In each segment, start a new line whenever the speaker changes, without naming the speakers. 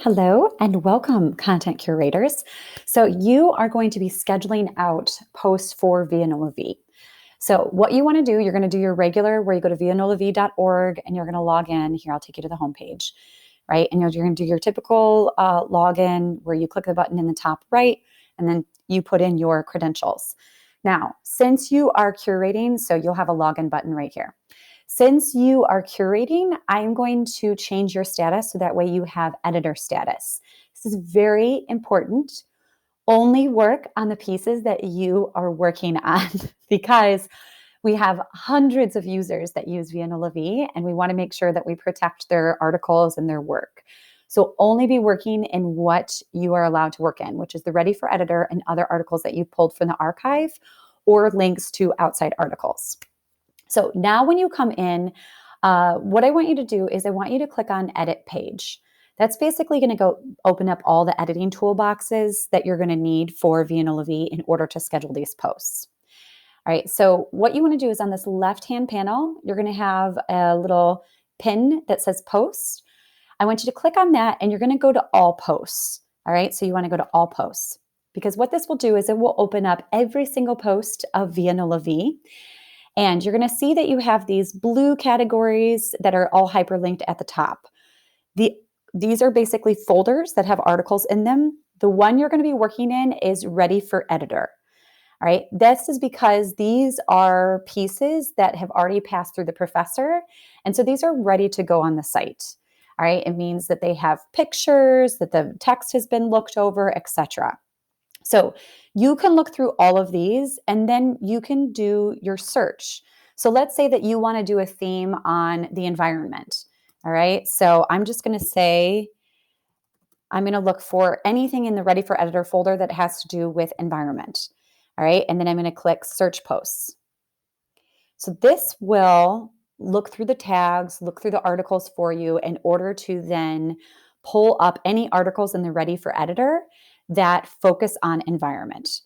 Hello and welcome, content curators. So, you are going to be scheduling out posts for ViaNolaVie. So, what you want to do, you're going to do your regular where you go to vianolavie.org and you're going to log in. Here, I'll take you to the homepage, right? And you're going to do your typical login where you click the button in the top right and then you put in your credentials. Now, since you are curating, so you'll have a login button right here. Since you are curating, I'm going to change your status so that way you have editor status. This is very important. Only work on the pieces that you are working on because we have hundreds of users that use ViaNolaVie, and we want to make sure that we protect their articles and their work. So only be working in what you are allowed to work in, which is the ready for editor and other articles that you pulled from the archive or links to outside articles. So now when you come in, what I want you to do is I want you to click on edit page. That's basically going to go open up all the editing toolboxes that you're going to need for ViaNolaVie in order to schedule these posts. All right, so what you want to do is on this left-hand panel, you're going to have a little pin that says post. I want you to click on that and you're going to go to all posts. All right, so you want to go to all posts because what this will do is it will open up every single post of ViaNolaVie. And you're going to see that you have these blue categories that are all hyperlinked at the top. These are basically folders that have articles in them. The one you're going to be working in is ready for editor. All right. This is because these are pieces that have already passed through the professor. And so these are ready to go on the site. All right. It means that they have pictures, that the text has been looked over, etc. So you can look through all of these and then you can do your search. So let's say that you want to do a theme on the environment. All right. So I'm just going to say, I'm going to look for anything in the Ready for Editor folder that has to do with environment. All right. And then I'm going to click search posts. So this will look through the tags, look through the articles for you in order to then pull up any articles in the Ready for Editor that focus on environment.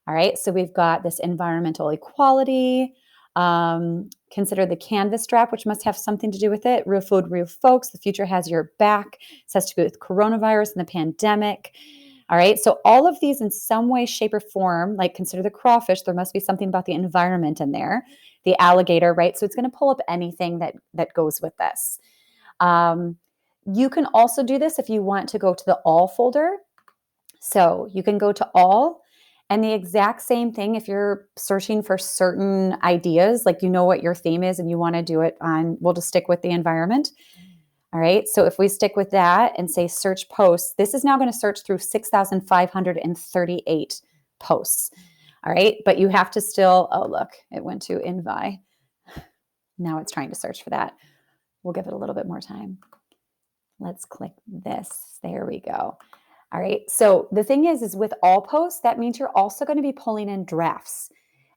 All right, so we've got this environmental equality, consider the canvas strap, which must have something to do with it. Real food, real folks, the future has your back. It has to do with coronavirus and the pandemic. All right, so all of these in some way, shape, or form, like consider the crawfish, there must be something about the environment in there. The alligator, right? So it's going to pull up anything that goes with this. You can also do this if you want to go to the all folder. So you can go to all, and the exact same thing if you're searching for certain ideas, like you know what your theme is and you want to do it on, we'll just stick with the environment. All right, so if we stick with that and say search posts, this is now going to search through 6,538 posts. All right, but you have to still, oh look, it went to Invi. Now it's trying to search for that. We'll give it a little bit more time. Let's click this. There we go. All right, so the thing is with all posts, that means you're also going to be pulling in drafts.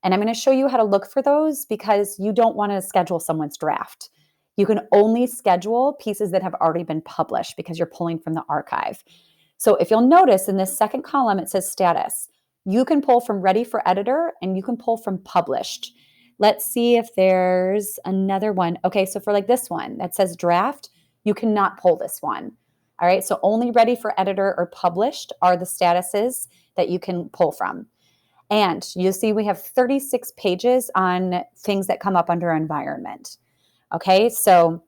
And I'm going to show you how to look for those because you don't want to schedule someone's draft. You can only schedule pieces that have already been published because you're pulling from the archive. So if you'll notice in this second column, it says status. You can pull from ready for editor and you can pull from published. Let's see if there's another one. Okay, so for like this one that says draft, you cannot pull this one. All right, so only ready for editor or published are the statuses that you can pull from. And you'll see we have 36 pages on things that come up under environment. Okay, so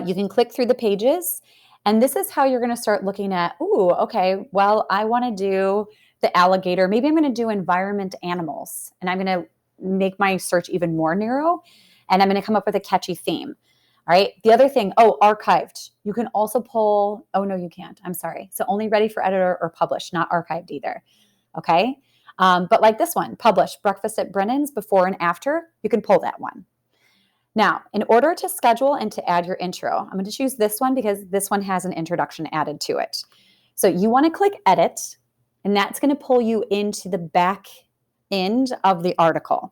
you can click through the pages, and this is how you're going to start looking at, ooh, okay, well, I want to do the alligator. Maybe I'm going to do environment animals, and I'm going to make my search even more narrow, and I'm going to come up with a catchy theme. All right. The other thing, archived. You can also pull, no, you can't. I'm sorry. So only ready for editor or published, not archived either. Okay. But like this one, published, breakfast at Brennan's, before and after, you can pull that one. Now, in order to schedule and to add your intro, I'm going to choose this one because this one has an introduction added to it. So you want to click edit, and that's going to pull you into the back end of the article.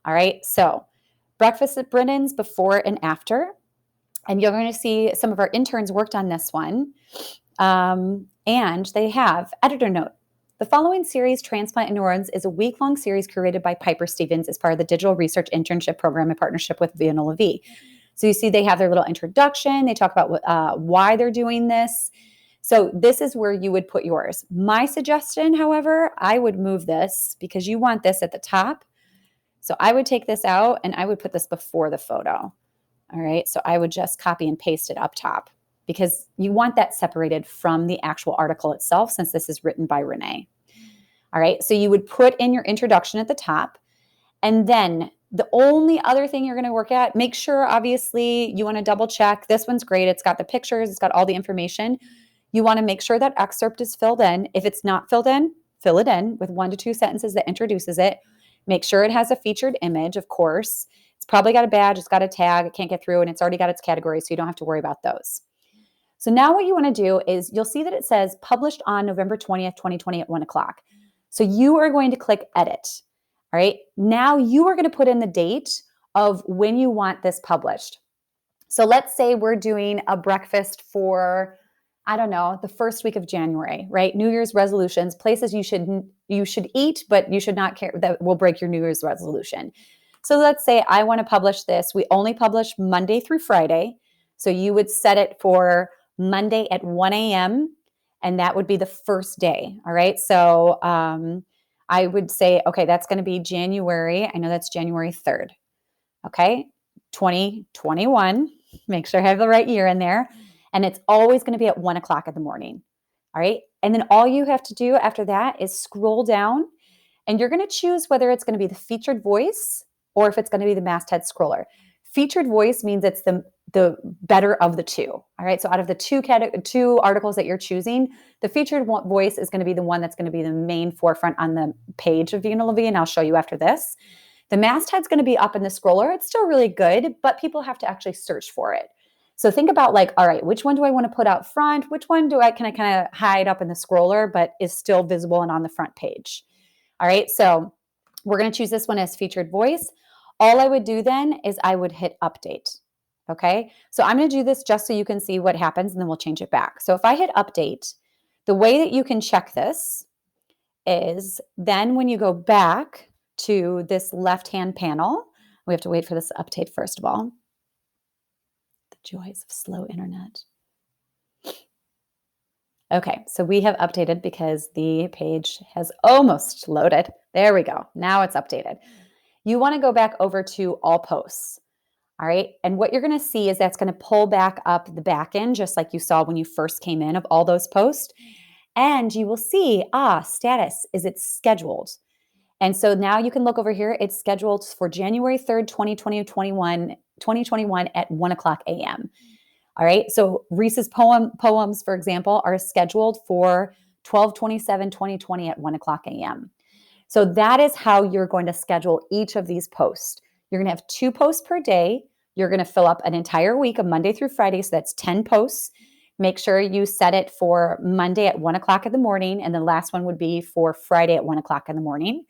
All right. So breakfast at Brennan's, before and after. And you're going to see some of our interns worked on this one. And they have editor note. The following series, Transplant in New Orleans, is a week-long series curated by Piper Stevens as part of the Digital Research Internship Program in partnership with ViaNolaVie. So you see they have their little introduction. They talk about why they're doing this. So this is where you would put yours. My suggestion, however, I would move this because you want this at the top. So I would take this out and I would put this before the photo. All right. So I would just copy and paste it up top because you want that separated from the actual article itself since this is written by Renee. All right. So you would put in your introduction at the top. And then the only other thing you're going to work at, make sure, obviously, you want to double check. This one's great. It's got the pictures. It's got all the information. You want to make sure that excerpt is filled in. If it's not filled in, fill it in with 1 to 2 sentences that introduces it. Make sure it has a featured image, of course. It's probably got a badge. It's got a tag. It can't get through, and it's already got its categories, so you don't have to worry about those. So now what you want to do is you'll see that it says published on November 20th, 2020 at 1 o'clock. So you are going to click edit. All right. Now you are going to put in the date of when you want this published. So let's say we're doing a breakfast for, I don't know, the first week of January, right? New Year's resolutions, places you should eat, but you should not care that will break your New Year's resolution. So let's say I want to publish this. We only publish Monday through Friday. So you would set it for Monday at 1 a.m. and that would be the first day. All right. So I would say, okay, that's going to be January. I know that's January 3rd. Okay. 2021. Make sure I have the right year in there. And it's always going to be at 1 o'clock in the morning. All right. And then all you have to do after that is scroll down and you're going to choose whether it's going to be the featured voice or if it's going to be the masthead scroller. Featured voice means it's the better of the two. All right. So out of the two articles that you're choosing, the featured voice is going to be the one that's going to be the main forefront on the page of ViaNolaVie, and I'll show you after this. The masthead's going to be up in the scroller. It's still really good, but people have to actually search for it. So think about like, all right, which one do I want to put out front? Which one can I kind of hide up in the scroller, but is still visible and on the front page? All right. So we're going to choose this one as featured voice. All I would do then is I would hit update. Okay. So I'm going to do this just so you can see what happens and then we'll change it back. So if I hit update, the way that you can check this is then when you go back to this left-hand panel, we have to wait for this to update first of all. The joys of slow internet. Okay, so we have updated because the page has almost loaded. There we go. Now it's updated. You want to go back over to all posts. All right. And what you're going to see is that's going to pull back up the back end, just like you saw when you first came in of all those posts. And you will see, status is it's scheduled. And so now you can look over here. It's scheduled for January 3rd, 2021 at 1 o'clock a.m. All right. So Reese's poems, for example, are scheduled for 12/27/2020 at 1 o'clock a.m. So that is how you're going to schedule each of these posts. You're going to have 2 posts per day. You're going to fill up an entire week of Monday through Friday. So that's 10 posts. Make sure you set it for Monday at 1 o'clock in the morning. And the last one would be for Friday at 1 o'clock in the morning.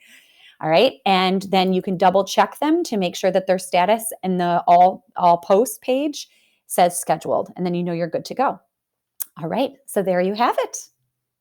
All right. And then you can double check them to make sure that their status in the all posts page says scheduled. And then you know you're good to go. All right. So there you have it.